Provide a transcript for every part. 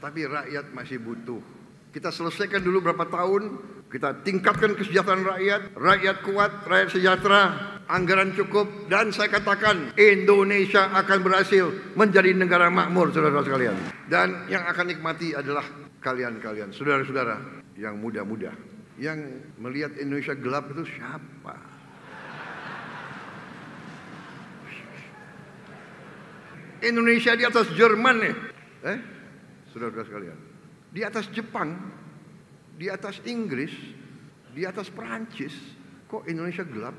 tapi rakyat masih butuh. Kita selesaikan dulu berapa tahun, kita tingkatkan kesejahteraan rakyat kuat, rakyat sejahtera, anggaran cukup, dan saya katakan Indonesia akan berhasil menjadi negara makmur, saudara-saudara sekalian. Dan yang akan nikmati adalah kalian-kalian, saudara-saudara yang muda-muda. Yang melihat Indonesia gelap itu siapa? Indonesia di atas Jerman nih, saudara-saudara sekalian. Di atas Jepang, di atas Inggris, di atas Perancis, kok Indonesia gelap?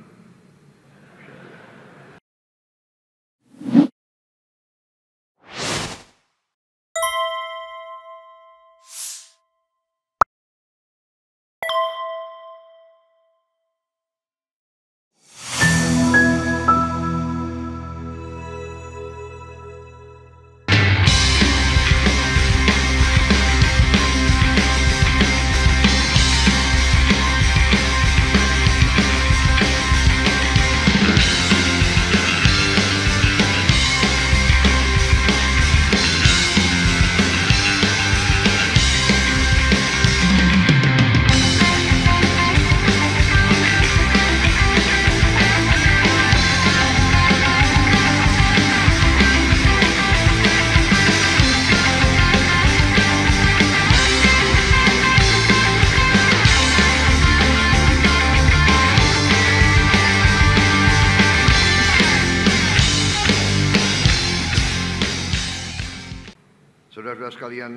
Saudara-saudara sekalian,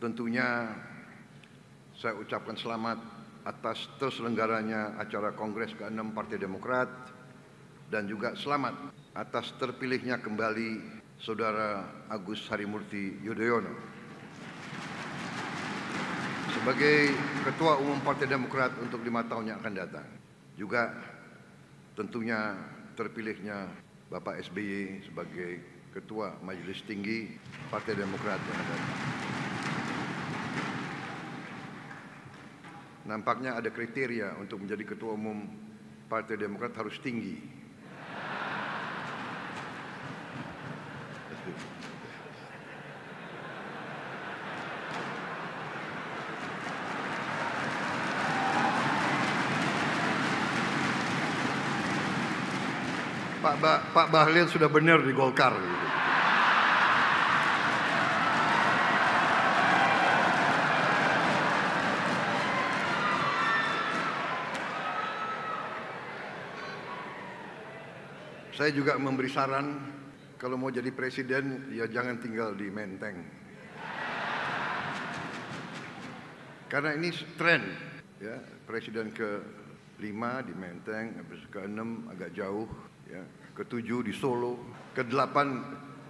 tentunya saya ucapkan selamat atas terselenggaranya acara Kongres ke-6 Partai Demokrat dan juga selamat atas terpilihnya kembali Saudara Agus Harimurti Yudhoyono sebagai Ketua Umum Partai Demokrat untuk 5 tahun yang akan datang. Juga tentunya terpilihnya Bapak SBY sebagai Ketua Majelis Tinggi Partai Demokrat yang ada. Nampaknya ada kriteria untuk menjadi Ketua Umum Partai Demokrat harus tinggi. Pak Bahlil sudah benar di Golkar. Saya juga memberi saran kalau mau jadi presiden ya jangan tinggal di Menteng. Karena ini tren ya, presiden ke-5 di Menteng, ke-6 agak jauh ya, ke-7 di Solo, ke-8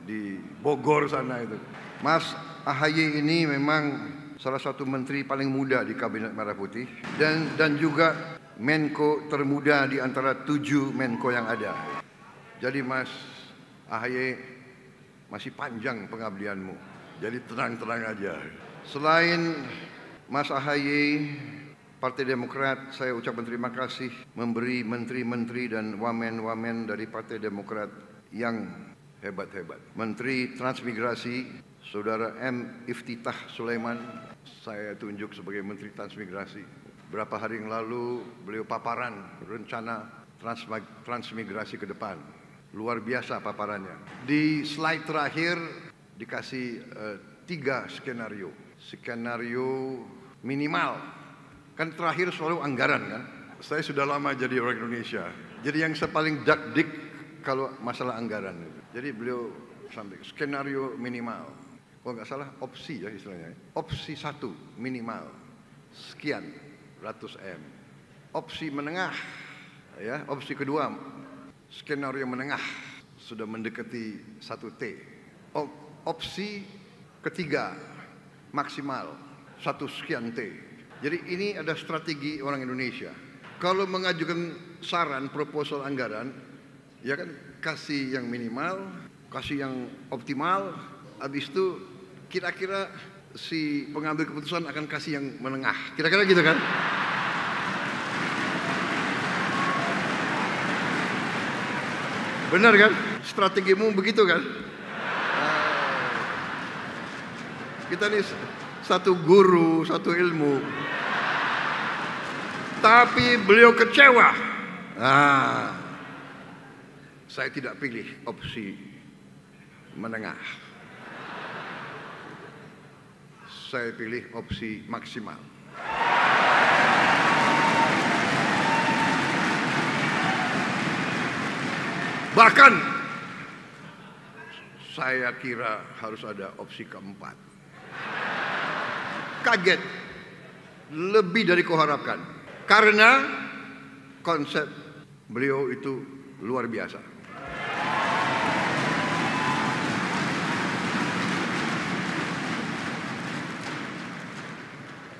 di Bogor sana itu. Mas AHY ini memang salah satu menteri paling muda di Kabinet Merah Putih dan juga Menko termuda di antara 7 Menko yang ada. Jadi Mas AHY masih panjang pengabdianmu. Jadi tenang-tenang aja. Selain Mas AHY, Partai Demokrat, saya ucapkan terima kasih memberi menteri-menteri dan wamen-wamen dari Partai Demokrat yang hebat-hebat. Menteri Transmigrasi, Saudara M. Iftitah Sulaiman, saya tunjuk sebagai Menteri Transmigrasi. Berapa hari yang lalu beliau paparan rencana transmigrasi ke depan. Luar biasa paparannya. Di slide terakhir dikasih 3 skenario. Skenario minimal. Kan terakhir selalu anggaran kan. Saya sudah lama jadi orang Indonesia. Jadi yang saya paling dakdik kalau masalah anggaran. Jadi beliau sampai skenario minimal. Kalau nggak salah opsi ya istilahnya. Opsi 1 minimal sekian ratus M. Opsi menengah ya. Opsi kedua skenario menengah sudah mendekati 1 T. Opsi ketiga maksimal 1 sekian T. Jadi ini ada strategi orang Indonesia. Kalau mengajukan saran proposal anggaran, ya kan kasih yang minimal, kasih yang optimal, habis itu kira-kira si pengambil keputusan akan kasih yang menengah. Kira-kira gitu kan? Benar kan? Strategimu begitu kan? Kita ini satu guru, satu ilmu. Tapi beliau kecewa. Saya tidak pilih opsi menengah. Saya pilih opsi maksimal. Bahkan saya kira harus ada opsi keempat. Kaget, lebih dari kuharapkan. Karena konsep beliau itu luar biasa.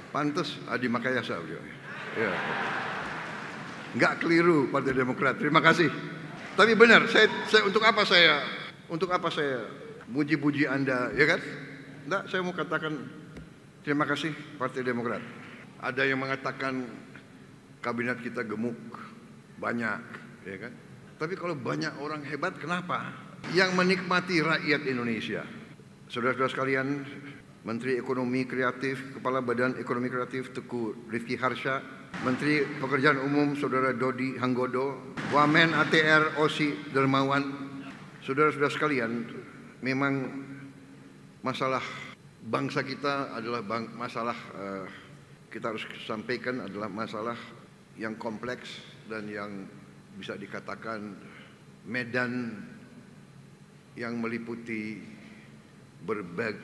Pantes Adi Makayasa beliau. Ya. Nggak keliru Partai Demokrat. Terima kasih. Tapi benar, saya untuk apa saya puji-puji Anda, ya kan? Enggak, saya mau katakan terima kasih Partai Demokrat. Ada yang mengatakan kabinet kita gemuk, banyak, ya kan? Tapi kalau banyak orang hebat, kenapa? Yang menikmati rakyat Indonesia. Saudara-saudara sekalian, Menteri Ekonomi Kreatif, Kepala Badan Ekonomi Kreatif Teguh Rifki Harsha, Menteri Pekerjaan Umum Saudara Dodi Hanggodo, Wamen ATR Osi Dermawan. Saudara-saudara sekalian, memang masalah bangsa kita adalah masalah kita harus sampaikan adalah masalah yang kompleks dan yang bisa dikatakan medan yang meliputi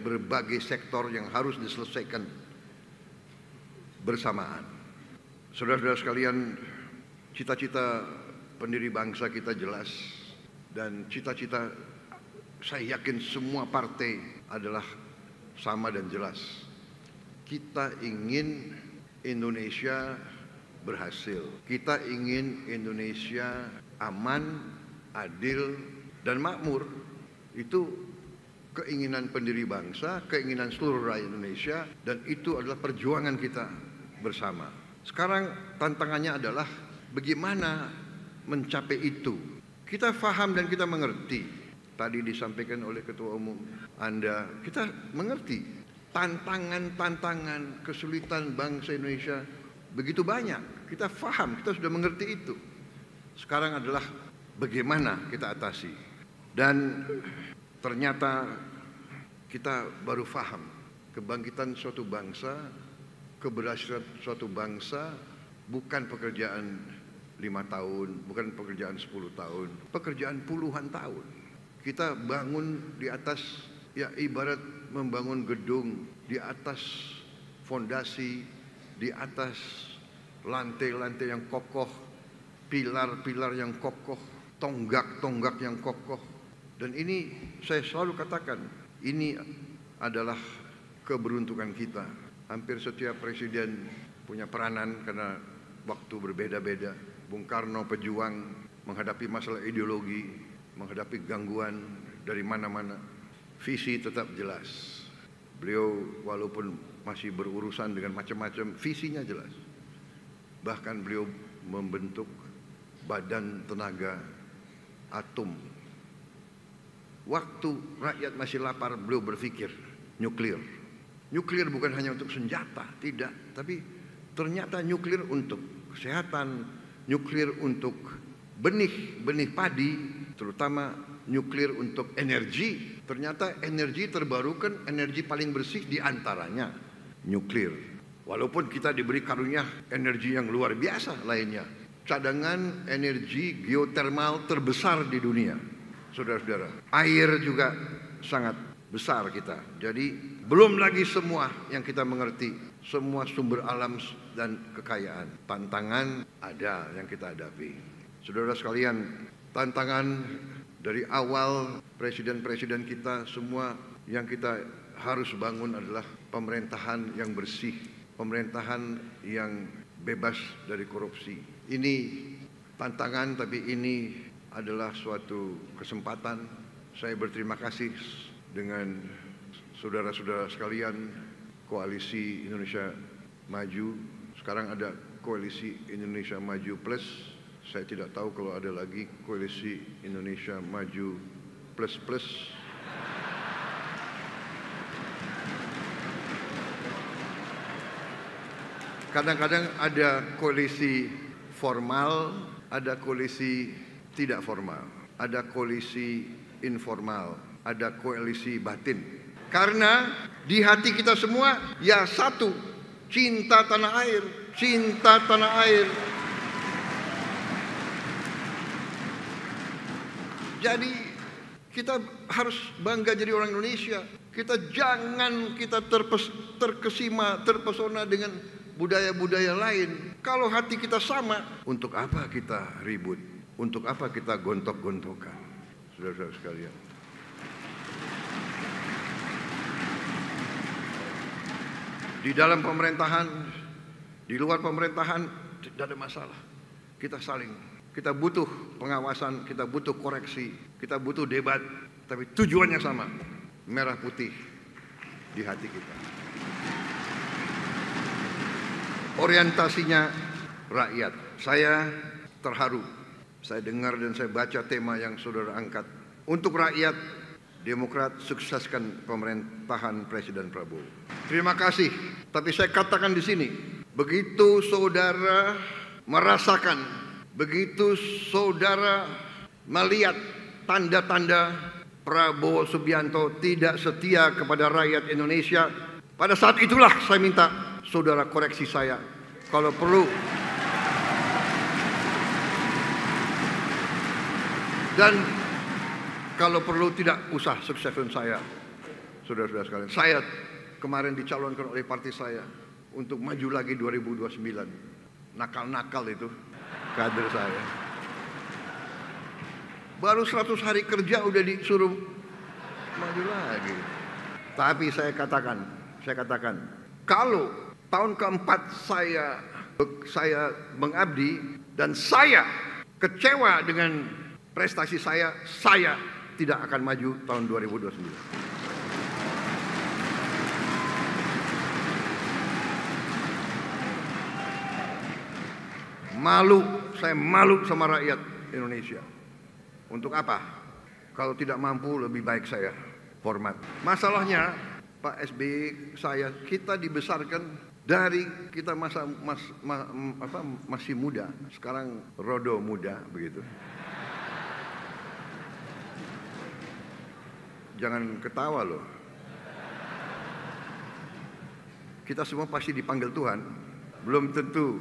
berbagai sektor yang harus diselesaikan bersamaan. Saudara-saudara sekalian, cita-cita pendiri bangsa kita jelas dan cita-cita saya yakin semua partai adalah sama dan jelas. Kita ingin Indonesia berhasil. Kita ingin Indonesia aman, adil, dan makmur. Itu keinginan pendiri bangsa, keinginan seluruh rakyat Indonesia, dan itu adalah perjuangan kita bersama. Sekarang tantangannya adalah bagaimana mencapai itu. Kita faham dan kita mengerti. Tadi disampaikan oleh Ketua Umum Anda, kita mengerti tantangan-tantangan kesulitan bangsa Indonesia begitu banyak. Kita faham, kita sudah mengerti itu. Sekarang adalah bagaimana kita atasi. Dan ternyata kita baru faham kebangkitan suatu bangsa, keberhasilan suatu bangsa bukan pekerjaan 5 tahun, bukan pekerjaan 10 tahun, pekerjaan puluhan tahun. Kita bangun di atas, ya ibarat membangun gedung di atas fondasi, di atas lantai-lantai yang kokoh, pilar-pilar yang kokoh, tonggak-tonggak yang kokoh. Dan ini saya selalu katakan, ini adalah keberuntungan kita. Hampir setiap presiden punya peranan karena waktu berbeda-beda. Bung Karno pejuang menghadapi masalah ideologi, menghadapi gangguan dari mana-mana. Visi tetap jelas. Beliau walaupun masih berurusan dengan macam-macam, visinya jelas. Bahkan beliau membentuk Badan Tenaga Atom. Waktu rakyat masih lapar, beliau berpikir nuklir. Nuklir bukan hanya untuk senjata, tidak. Tapi ternyata nuklir untuk kesehatan, nuklir untuk benih padi, terutama nuklir untuk energi. Ternyata energi terbarukan, energi paling bersih diantaranya nuklir. Walaupun kita diberi karunia energi yang luar biasa lainnya. Cadangan energi geotermal terbesar di dunia. Saudara-saudara, air juga sangat besar kita. Jadi belum lagi semua yang kita mengerti, semua sumber alam dan kekayaan. Tantangan ada yang kita hadapi. Saudara sekalian, tantangan dari awal presiden-presiden kita, semua yang kita harus bangun adalah pemerintahan yang bersih, pemerintahan yang bebas dari korupsi. Ini tantangan, tapi ini adalah suatu kesempatan. Saya berterima kasih dengan saudara-saudara sekalian, Koalisi Indonesia Maju. Sekarang ada Koalisi Indonesia Maju Plus. Saya tidak tahu kalau ada lagi Koalisi Indonesia Maju Plus Plus. Kadang-kadang ada koalisi formal, ada koalisi tidak formal, ada koalisi informal, ada koalisi batin. Karena di hati kita semua ya satu, cinta tanah air, cinta tanah air. Jadi kita harus bangga jadi orang Indonesia. Kita jangan terkesima, terpesona dengan budaya-budaya lain. Kalau hati kita sama, untuk apa kita ribut? Untuk apa kita gontok-gontokan? Saudara-saudara sekalian. Di dalam pemerintahan, di luar pemerintahan, tidak ada masalah. Kita butuh pengawasan, kita butuh koreksi, kita butuh debat, tapi tujuannya sama, merah putih di hati kita. Orientasinya rakyat. Saya terharu, saya dengar dan saya baca tema yang saudara angkat. Untuk rakyat, Demokrat sukseskan pemerintahan Presiden Prabowo. Terima kasih, tapi saya katakan di sini, begitu saudara merasakan, begitu saudara melihat tanda-tanda Prabowo Subianto tidak setia kepada rakyat Indonesia, pada saat itulah saya minta saudara koreksi saya. Kalau perlu, dan kalau perlu tidak usah sukseskan saya, saudara-saudara sekalian. Saya kemarin dicalonkan oleh partai saya untuk maju lagi 2029. Nakal-nakal itu kader saya. Baru 100 hari kerja udah disuruh maju lagi. Tapi saya katakan, kalau tahun keempat saya mengabdi dan saya kecewa dengan prestasi saya tidak akan maju tahun 2029. Saya malu sama rakyat Indonesia. Untuk apa? Kalau tidak mampu, lebih baik saya hormat. Masalahnya Pak SBY, kita dibesarkan dari kita masih muda, sekarang rodo muda begitu. Jangan ketawa loh. Kita semua pasti dipanggil Tuhan. Belum tentu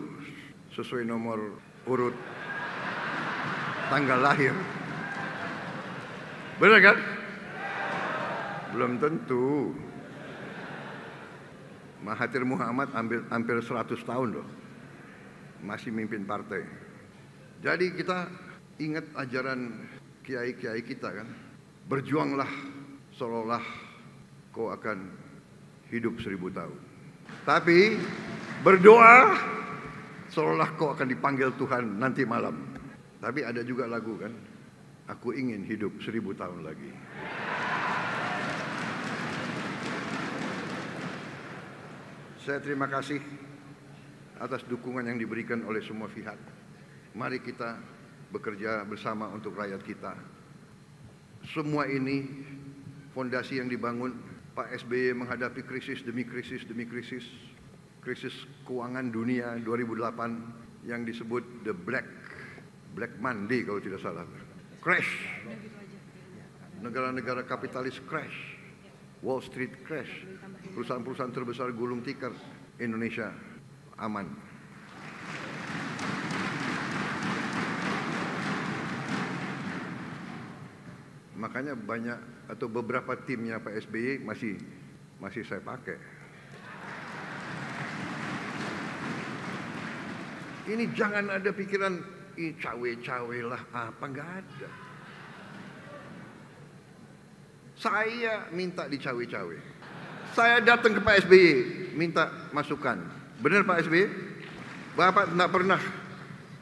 sesuai nomor urut tanggal lahir. Benar kan? Belum tentu. Mahathir Muhammad hampir 100 tahun loh. Masih mimpin partai. Jadi kita ingat ajaran kiai-kiai kita kan. Berjuanglah seolah-olah kau akan hidup 1000 tahun. Tapi berdoa seolah-olah kau akan dipanggil Tuhan nanti malam. Tapi ada juga lagu kan, aku ingin hidup 1000 tahun lagi. Saya terima kasih atas dukungan yang diberikan oleh semua pihak. Mari kita bekerja bersama untuk rakyat kita. Semua ini fondasi yang dibangun Pak SBY menghadapi krisis demi krisis demi krisis. Krisis keuangan dunia 2008 yang disebut the Black Monday kalau tidak salah. Crash. Negara-negara kapitalis crash. Wall Street crash. Perusahaan-perusahaan terbesar gulung tikar. Indonesia aman. Makanya banyak atau beberapa timnya Pak SBY masih saya pakai. Ini jangan ada pikiran cawe-cawe lah apa, nggak ada. Saya minta dicawe-cawe. Saya datang ke Pak SBY minta masukan. Benar Pak SBY? Bapak tidak pernah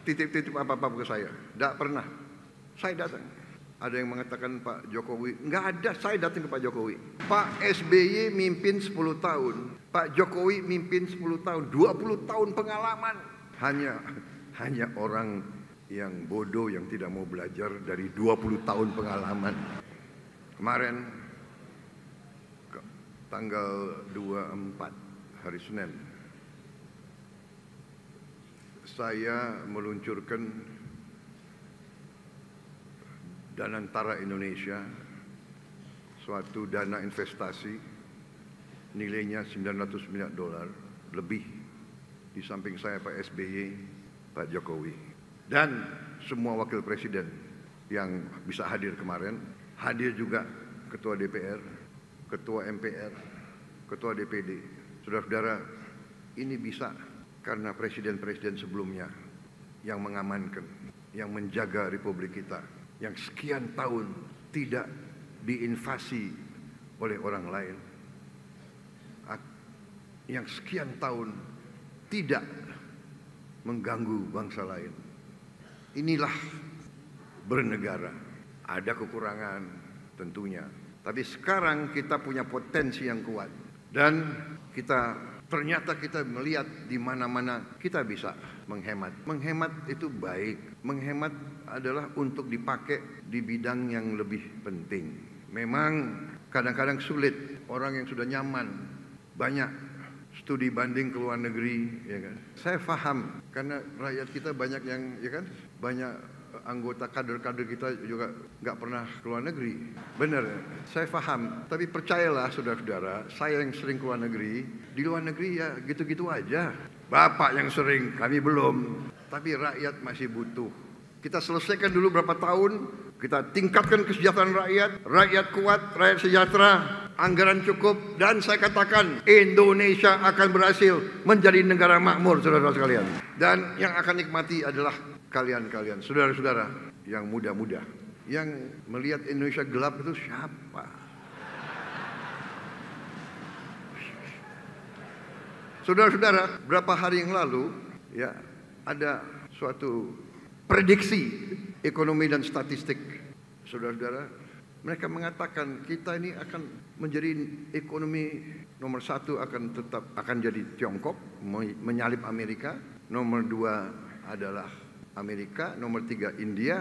titip-titip apa-apa ke saya. Tidak pernah. Saya datang. Ada yang mengatakan Pak Jokowi, nggak ada, saya datang ke Pak Jokowi. Pak SBY mimpin 10 tahun, Pak Jokowi mimpin 10 tahun, 20 tahun pengalaman. Hanya orang yang bodoh yang tidak mau belajar dari 20 tahun pengalaman. Kemarin tanggal 24 hari Senin, saya meluncurkan Danantara Indonesia, suatu dana investasi nilainya $900 miliar lebih. Di samping saya Pak SBY, Pak Jokowi, dan semua wakil presiden yang bisa hadir kemarin. Hadir juga Ketua DPR, Ketua MPR, Ketua DPD. Saudara-saudara, ini bisa karena presiden-presiden sebelumnya yang mengamankan, yang menjaga republik kita, yang sekian tahun tidak diinvasi oleh orang lain, yang sekian tahun tidak mengganggu bangsa lain. Inilah bernegara. Ada kekurangan tentunya, tapi sekarang kita punya potensi yang kuat, dan ternyata kita melihat di mana-mana kita bisa menghemat. Menghemat itu baik. Menghemat adalah untuk dipakai di bidang yang lebih penting. Memang kadang-kadang sulit, orang yang sudah nyaman, banyak studi banding ke luar negeri, ya kan. Saya paham karena rakyat kita banyak yang, ya kan, banyak anggota kader-kader kita juga nggak pernah ke luar negeri. Benar, saya paham. Tapi percayalah saudara-saudara, saya yang sering ke luar negeri, di luar negeri ya gitu-gitu aja. Bapak yang sering, kami belum. Tapi rakyat masih butuh. Kita selesaikan dulu berapa tahun, kita tingkatkan kesejahteraan rakyat, rakyat kuat, rakyat sejahtera, anggaran cukup, dan saya katakan Indonesia akan berhasil menjadi negara makmur, saudara-saudara sekalian. Dan yang akan nikmati adalah kalian-kalian, saudara-saudara yang muda-muda, yang melihat Indonesia gelap itu siapa? Saudara-saudara, berapa hari yang lalu ya ada suatu prediksi ekonomi dan statistik. Saudara-saudara, mereka mengatakan kita ini akan menjadi ekonomi nomor 1 akan jadi Tiongkok, menyalip Amerika. Nomor 2 adalah Amerika, nomor 3 India.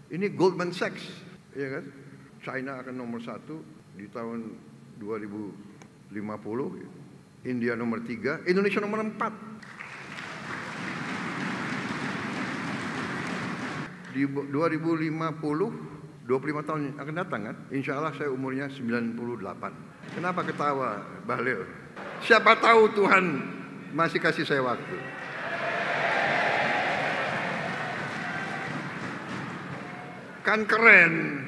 Ini Goldman Sachs, ya kan? China akan nomor 1 di tahun 2050. India nomor 3, Indonesia nomor 4. Di 2050, 25 tahun akan datang kan? Insya Allah saya umurnya 98. Kenapa ketawa, Bahlil? Siapa tahu Tuhan masih kasih saya waktu. Kan keren,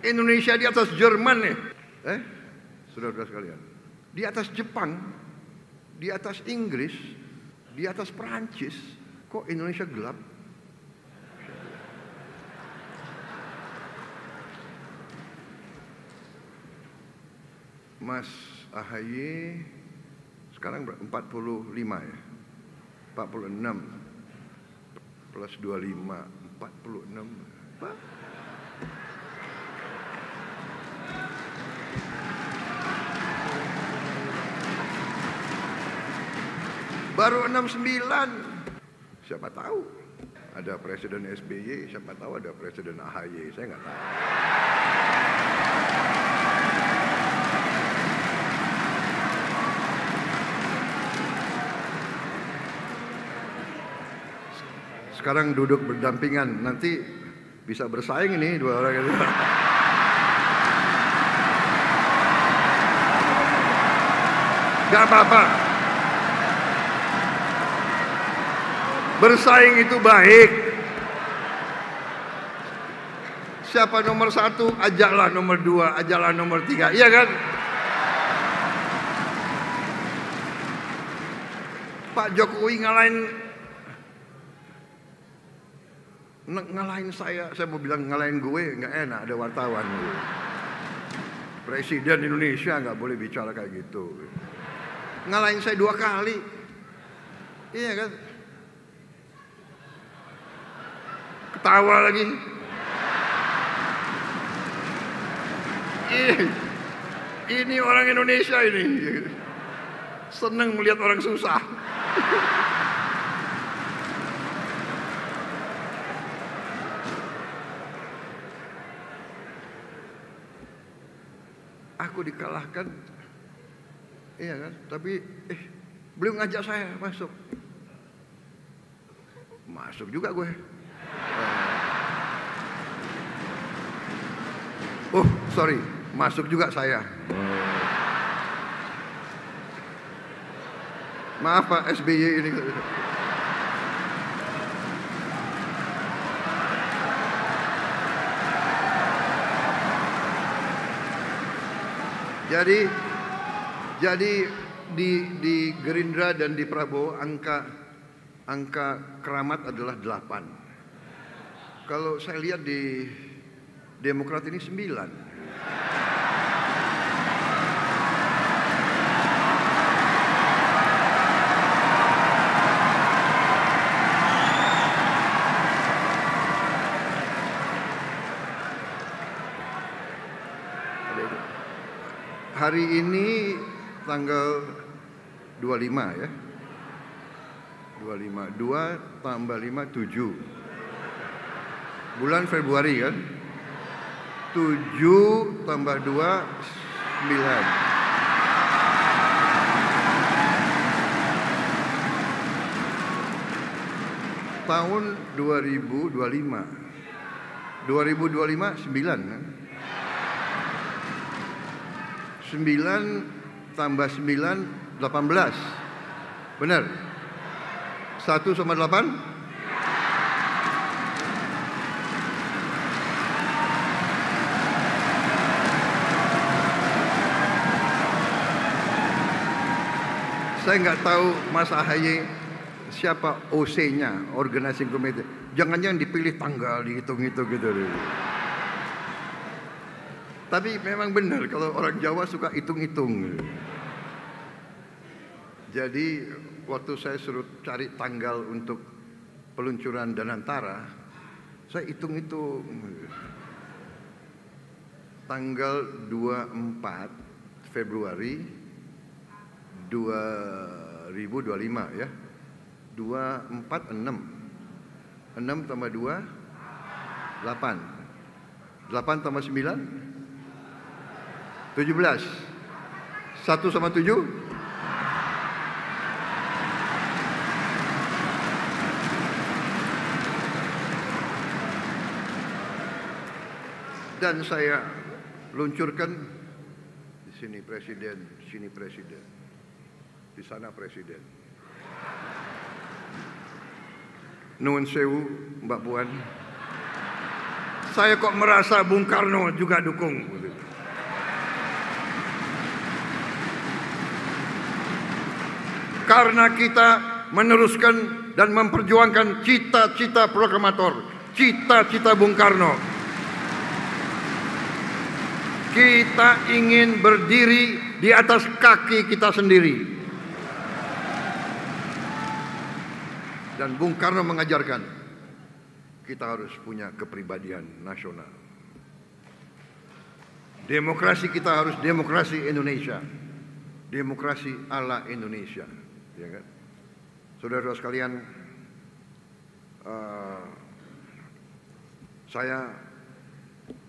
Indonesia di atas Jerman nih, saudara-saudara sekalian, di atas Jepang, di atas Inggris, di atas Perancis. Kok Indonesia gelap? Mas AHY sekarang 45 ya, 46 plus 25, 46 apa? Baru 69. Siapa tahu ada Presiden SBY, siapa tahu ada Presiden AHY, saya nggak tahu. Sekarang duduk berdampingan, nanti bisa bersaing ini dua orang itu. Gak apa-apa. Bersaing itu baik. Siapa nomor 1, ajaklah nomor 2, ajaklah nomor 3, iya kan? Pak Jokowi ngalahin saya mau bilang ngalahin gue, nggak enak, ada wartawan. Presiden Indonesia nggak boleh bicara kayak gitu. Ngalahin saya 2 kali, iya kan? Ketawa lagi. Ini orang Indonesia ini seneng melihat orang susah. Aku dikalahkan, iya kan? Tapi beliau ngajak saya masuk. masuk juga gue. Oh, sorry, masuk juga saya. Maaf Pak SBY ini. Jadi di Gerindra dan di Prabowo angka keramat adalah 8. Kalau saya lihat di Demokrat ini 9. Hari ini tanggal 25 ya. 25, 2 tambah 5, 7. Bulan Februari kan. 7 tambah 2, 9. Tahun 2025. 2025, 9 kan. 9 tambah 9, 18. Benar? 1 sama 8? Saya nggak tahu Mas AHY siapa OC-nya, Organizing Committee. Jangan-jangan dipilih tanggal, dihitung-hitung gitu. Tapi memang benar kalau orang Jawa suka hitung-hitung. Jadi waktu saya suruh cari tanggal untuk peluncuran Danantara, saya hitung-hitung. Tanggal 24 Februari 2025 ya. 24, 6. 6 tambah 2, 8. 8 tambah 9, 17. 1 sama 7? Dan saya luncurkan di sini presiden, di sini presiden, di sana presiden. Nuwun sewu, Mbak Puan. Saya kok merasa Bung Karno juga dukung. Karena kita meneruskan dan memperjuangkan cita-cita proklamator, cita-cita Bung Karno. Kita ingin berdiri di atas kaki kita sendiri. Dan Bung Karno mengajarkan kita harus punya kepribadian nasional. Demokrasi kita harus demokrasi Indonesia. Demokrasi ala Indonesia. Ya kan? Saudara-saudara sekalian, saya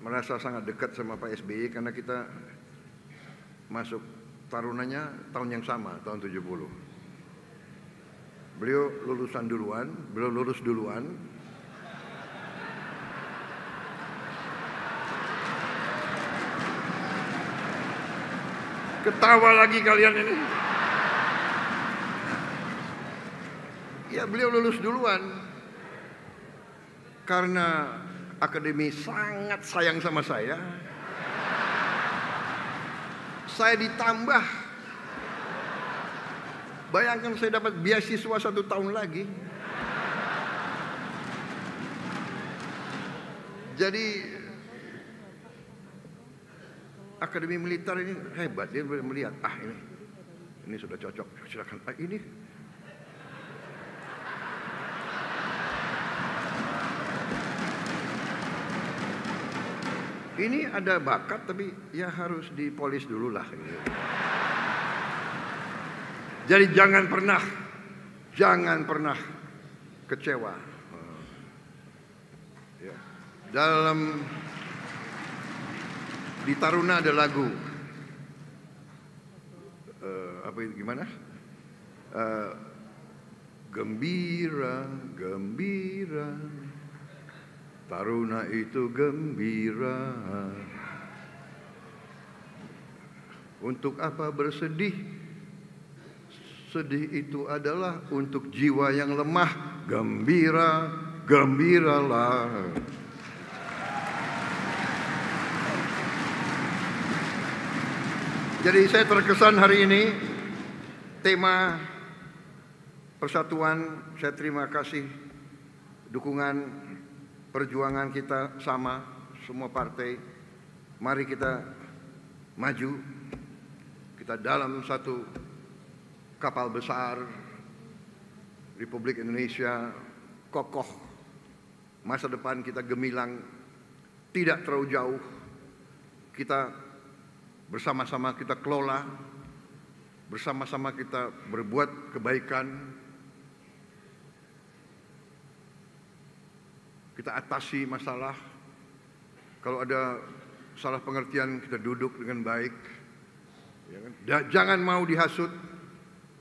merasa sangat dekat sama Pak SBY karena kita masuk tarunanya tahun yang sama, tahun 70. Beliau lulusan duluan, beliau lulus duluan. Ketawa lagi kalian ini. Ya, beliau lulus duluan. Karena akademi sangat sayang sama saya ditambah. Bayangkan saya dapat beasiswa 1 tahun lagi. Jadi akademi militer ini hebat, dia melihat ini sudah cocok, silakan ini ada bakat tapi ya harus dipolis dulu lah. Jadi jangan pernah kecewa. Ya. Di Taruna ada lagu Gembira, gembira, Taruna itu gembira. Untuk apa bersedih? Sedih itu adalah untuk jiwa yang lemah. Gembira, gembiralah. Jadi saya terkesan hari ini tema persatuan. Saya terima kasih dukungan perjuangan kita sama, semua partai. Mari kita maju, kita dalam satu kapal besar Republik Indonesia kokoh. Masa depan kita gemilang, tidak terlalu jauh. Kita bersama-sama kita kelola, bersama-sama kita berbuat kebaikan, kita atasi masalah. Kalau ada salah pengertian, kita duduk dengan baik. Ya kan? Jangan mau dihasut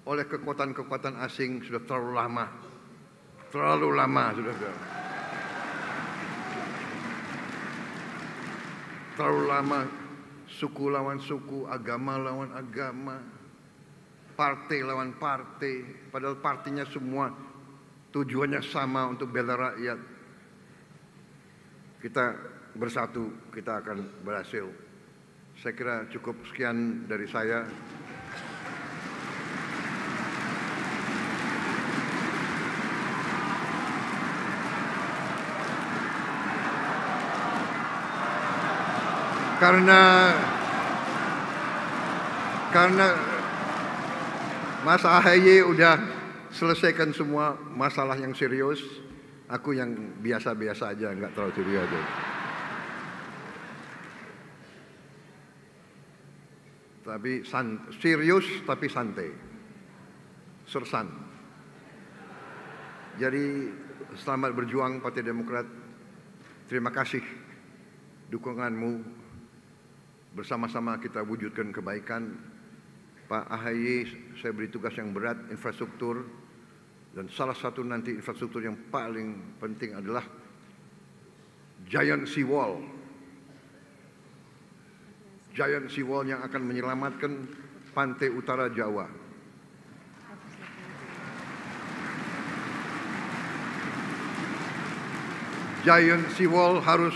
oleh kekuatan-kekuatan asing. Sudah terlalu lama sudah. Terlalu lama. Suku lawan suku, agama lawan agama, partai lawan partai. Padahal partainya semua tujuannya sama, untuk bela rakyat. Kita bersatu, kita akan berhasil. Saya kira cukup sekian dari saya. Karena Mas AHY udah selesaikan semua masalah yang serius, aku yang biasa-biasa aja, nggak terlalu serius aja. Tapi serius tapi santai, sersan. Jadi selamat berjuang Partai Demokrat. Terima kasih dukunganmu. Bersama-sama kita wujudkan kebaikan. Pak AHY, saya beri tugas yang berat, infrastruktur. Dan salah satu nanti infrastruktur yang paling penting adalah Giant Sea Wall. Giant Sea Wall yang akan menyelamatkan pantai utara Jawa. Giant Sea Wall harus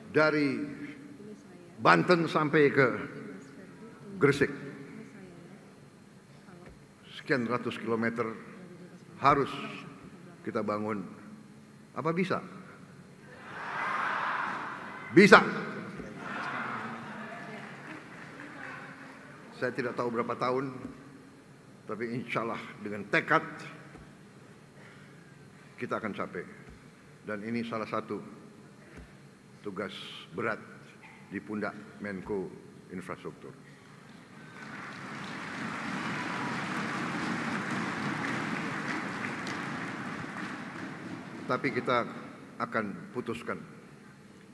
dari Banten sampai ke Gresik. Sekian ratus kilometer harus kita bangun. Apa bisa? Bisa. Saya tidak tahu berapa tahun, tapi insya Allah dengan tekad kita akan capai. Dan ini salah satu tugas berat di pundak Menko Infrastruktur. Tapi kita akan putuskan.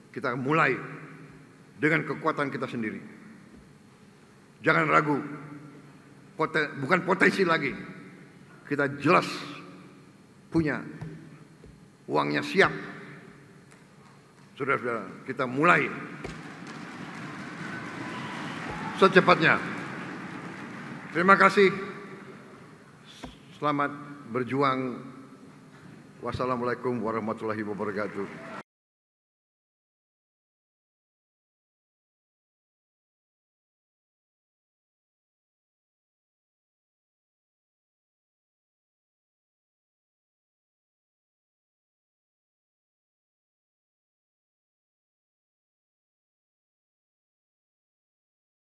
Kita mulai dengan kekuatan kita sendiri. Jangan ragu. Bukan potensi lagi. Kita jelas punya uangnya, siap. Saudara-saudara, kita mulai secepatnya. Terima kasih. Selamat berjuang. Wassalamualaikum warahmatullahi wabarakatuh.